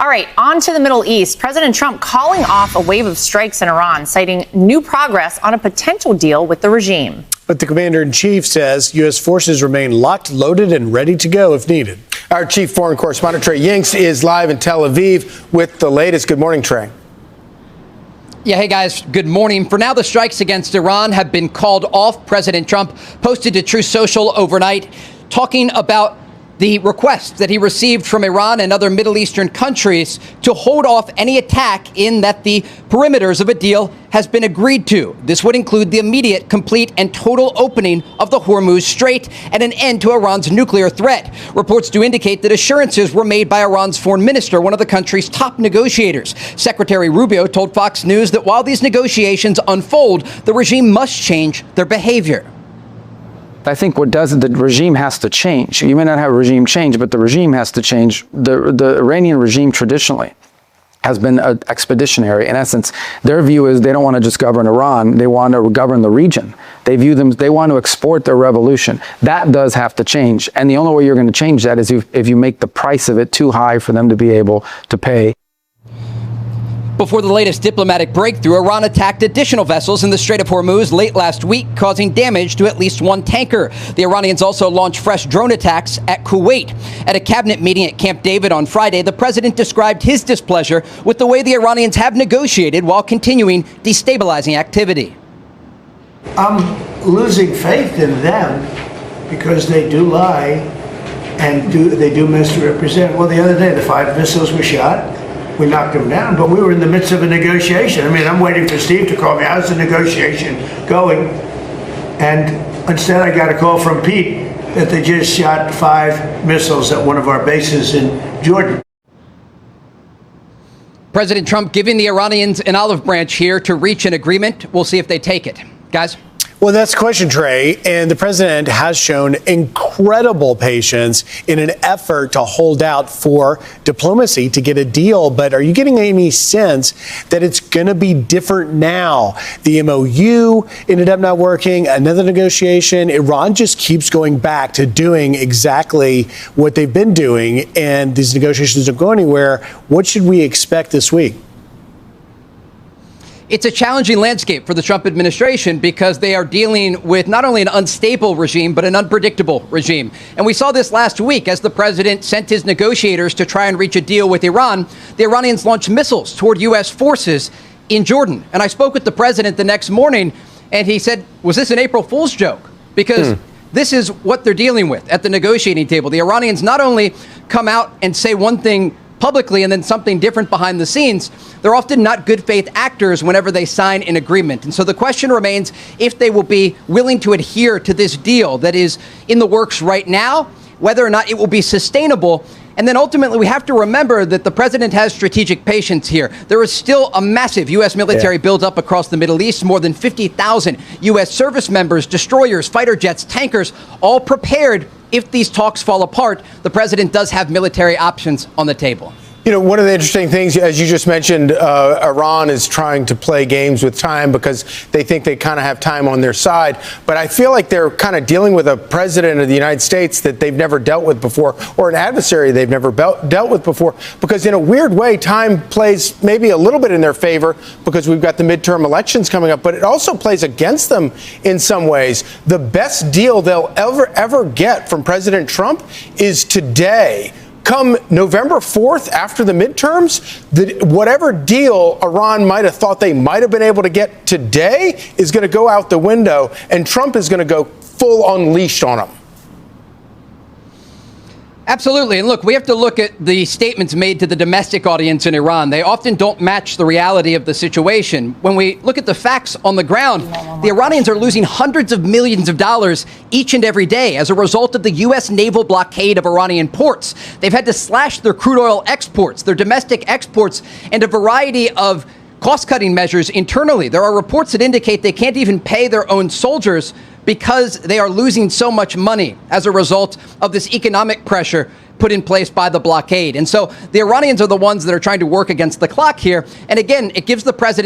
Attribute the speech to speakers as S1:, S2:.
S1: All right, on to the Middle East. President Trump calling off a wave of strikes in Iran, citing new progress on a potential deal with the regime.
S2: But the commander-in-chief says U.S. forces remain locked, loaded, and ready to go if needed.
S3: Our chief foreign correspondent, Trey Yingst, is live in Tel Aviv with the latest. Good morning, Trey.
S4: Yeah, hey guys, good morning. For now, the strikes against Iran have been called off. President Trump posted to Truth Social overnight talking about the request that he received from Iran and other Middle Eastern countries to hold off any attack in that the perimeters of a deal has been agreed to. This would include the immediate, complete, and total opening of the Hormuz Strait and an end to Iran's nuclear threat. Reports do indicate that assurances were made by Iran's foreign minister, one of the country's top negotiators. Secretary Rubio told Fox News that while these negotiations unfold, the regime must change their behavior.
S5: I think what does it, the regime has to change. You may not have a regime change, but the regime has to change. The Iranian regime traditionally has been expeditionary. In essence, their view is they don't want to just govern Iran. They want to govern the region. They want to export their revolution. That does have to change. And the only way you're going to change that is if you make the price of it too high for them to be able to pay.
S4: Before the latest diplomatic breakthrough, Iran attacked additional vessels in the Strait of Hormuz late last week, causing damage to at least one tanker. The Iranians also launched fresh drone attacks at Kuwait. At a cabinet meeting at Camp David on Friday, the president described his displeasure with the way the Iranians have negotiated while continuing destabilizing activity.
S6: I'm losing faith in them because they do lie and they do misrepresent. Well, the other day, the 5 missiles were shot. We knocked them down, but we were in the midst of a negotiation. I mean, I'm waiting for Steve to call me. How's the negotiation going? And instead, I got a call from Pete that they just shot 5 missiles at one of our bases in Jordan.
S4: President Trump giving the Iranians an olive branch here to reach an agreement. We'll see if they take it. Guys?
S2: Well, that's the question, Trey. And the president has shown incredible patience in an effort to hold out for diplomacy to get a deal. But are you getting any sense that it's going to be different now? The MOU ended up not working. Another negotiation. Iran just keeps going back to doing exactly what they've been doing. And these negotiations don't go anywhere. What should we expect this week?
S4: It's a challenging landscape for the Trump administration because they are dealing with not only an unstable regime, but an unpredictable regime. And we saw this last week as the president sent his negotiators to try and reach a deal with Iran. The Iranians launched missiles toward U.S. forces in Jordan. And I spoke with the president the next morning, and he said, was this an April Fool's joke? Because this is what they're dealing with at the negotiating table. The Iranians not only come out and say one thing publicly and then something different behind the scenes, they're often not good faith actors whenever they sign an agreement. And so the question remains if they will be willing to adhere to this deal that is in the works right now, whether or not it will be sustainable. And then ultimately, we have to remember that the president has strategic patience here. There is still a massive U.S. military buildup across the Middle East, more than 50,000 U.S. service members, destroyers, fighter jets, tankers, all prepared. If these talks fall apart, the president does have military options on the table.
S3: You know, one of the interesting things, as you just mentioned, Iran is trying to play games with time because they think they kind of have time on their side. But I feel like they're kind of dealing with a president of the United States that they've never dealt with before, or an adversary they've never dealt with before, because in a weird way, time plays maybe a little bit in their favor because we've got the midterm elections coming up, but it also plays against them in some ways. The best deal they'll ever get from President Trump is today. Come November 4th, after the midterms, whatever deal Iran might have thought they might have been able to get today is going to go out the window, and Trump is going to go full unleashed on them.
S4: Absolutely. And look, we have to look at the statements made to the domestic audience in Iran. They often don't match the reality of the situation. When we look at the facts on the ground, the Iranians are losing hundreds of millions of dollars each and every day as a result of the U.S. naval blockade of Iranian ports. They've had to slash their crude oil exports, their domestic exports, and a variety of cost-cutting measures internally. There are reports that indicate they can't even pay their own soldiers because they are losing so much money as a result of this economic pressure put in place by the blockade. And so the Iranians are the ones that are trying to work against the clock here. And again, it gives the president